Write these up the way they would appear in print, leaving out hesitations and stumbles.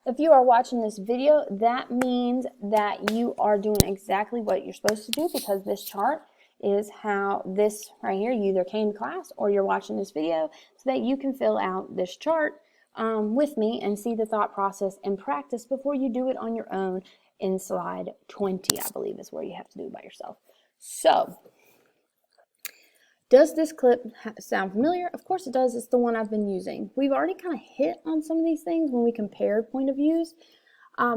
If you are watching this video, that means that you are doing exactly what you're supposed to do, because this chart is how this right here, you either came to class or you're watching this video so that you can fill out this chart with me and see the thought process and practice before you do it on your own in slide 20, I believe is where you have to do it by yourself. So, does this clip sound familiar? Of course it does. It's the one I've been using. We've already kind of hit on some of these things when we compared point of views,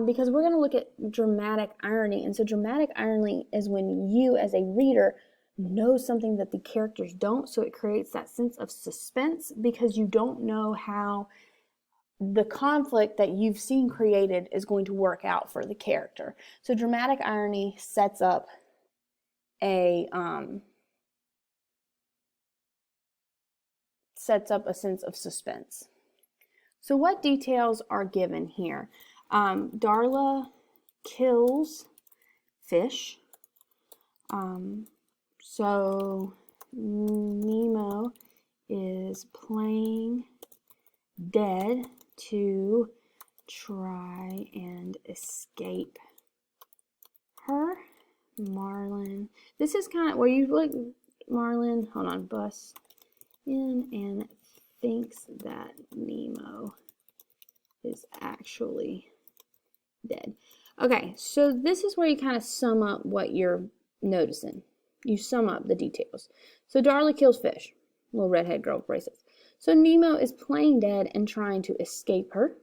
because we're going to look at dramatic irony. And so dramatic irony is when you as a reader know something that the characters don't, so it creates that sense of suspense because you don't know how the conflict that you've seen created is going to work out for the character. So dramatic irony sets up a sense of suspense. So what details are given here? Darla kills fish. So Nemo is playing dead to try and escape her. Marlin. This is kind of where you look. Marlin, hold on, bus in and thinks that Nemo is actually dead. Okay, so this is where you kind of sum up what you're noticing. You sum up the details. So Darla kills fish. Little redhead girl with bracelets. So Nemo is playing dead and trying to escape her.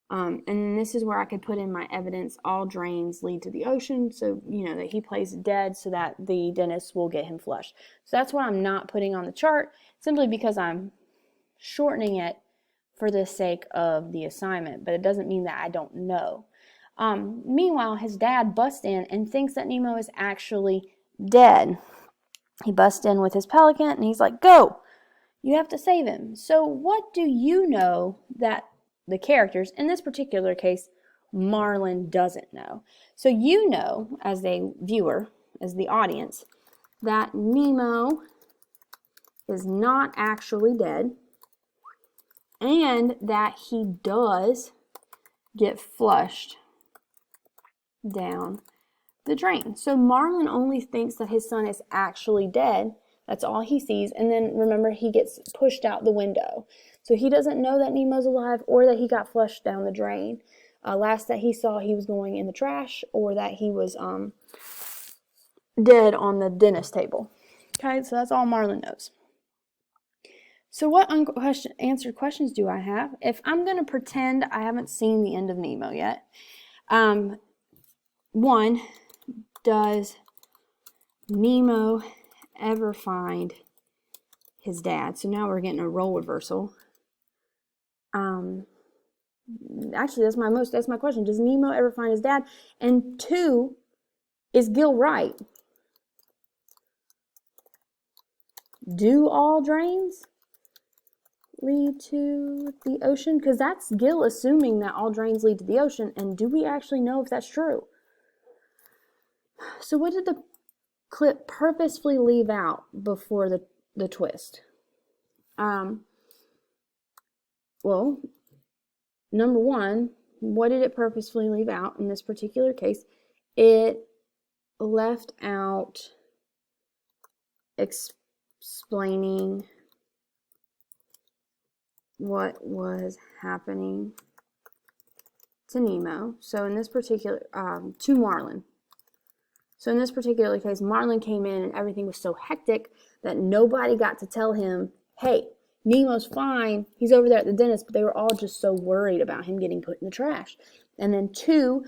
And this is where I could put in my evidence. All drains lead to the ocean. So, you know, that he plays dead so that the dentist will get him flushed. So that's what I'm not putting on the chart, simply because I'm shortening it for the sake of the assignment. But it doesn't mean that I don't know. Meanwhile, his dad busts in and thinks that Nemo is actually dead. He busts in with his pelican and he's like, go! You have to save him. So what do you know that the characters, in this particular case, Marlin doesn't know? So you know, as a viewer, as the audience, that Nemo is not actually dead and that he does get flushed down the drain. So Marlin only thinks that his son is actually dead. That's all he sees. And then remember, he gets pushed out the window. So he doesn't know that Nemo's alive or that he got flushed down the drain. Last that he saw, he was going in the trash, or that he was dead on the dentist table. Okay, so that's all Marlin knows. So what answered questions do I have? If I'm going to pretend I haven't seen the end of Nemo yet. One, does Nemo ever find his dad? So now we're getting a role reversal. Actually, that's my question. Does Nemo ever find his dad? And two, is Gil right? Do all drains lead to the ocean? Because that's Gil assuming that all drains lead to the ocean. And do we actually know if that's true? So what did the clip purposefully leave out before the twist? Well, number one, what did it purposefully leave out in this particular case? It left out explaining what was happening to Nemo. So in this particular, to Marlin. So in this particular case, Marlin came in and everything was so hectic that nobody got to tell him, hey, Nemo's fine. He's over there at the dentist, but they were all just so worried about him getting put in the trash. And then two,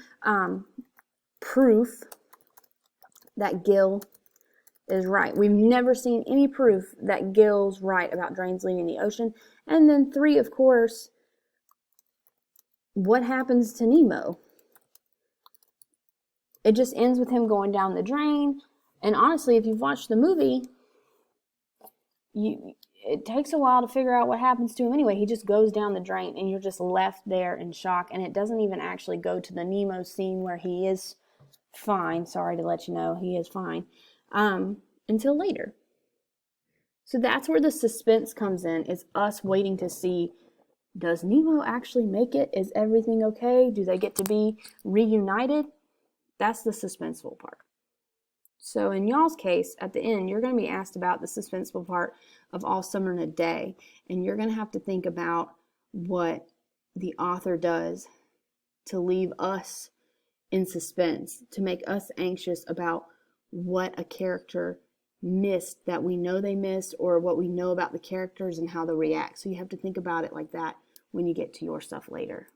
proof that Gil is right. We've never seen any proof that Gil's right about drains leading the ocean. And then three, of course, what happens to Nemo? It just ends with him going down the drain. And honestly, if you've watched the movie, it takes a while to figure out what happens to him anyway. He just goes down the drain and you're just left there in shock. And it doesn't even actually go to the Nemo scene where he is fine. Sorry to let you know, he is fine. Until later. So that's where the suspense comes in, is us waiting to see, Does Nemo actually make it? Is everything okay? Do they get to be reunited? That's the suspenseful part. So in y'all's case, at the end, you're going to be asked about the suspenseful part of All Summer in a Day, and you're going to have to think about what the author does to leave us in suspense, to make us anxious about what a character missed that we know they missed, or what we know about the characters and how they'll react. So you have to think about it like that when you get to your stuff later.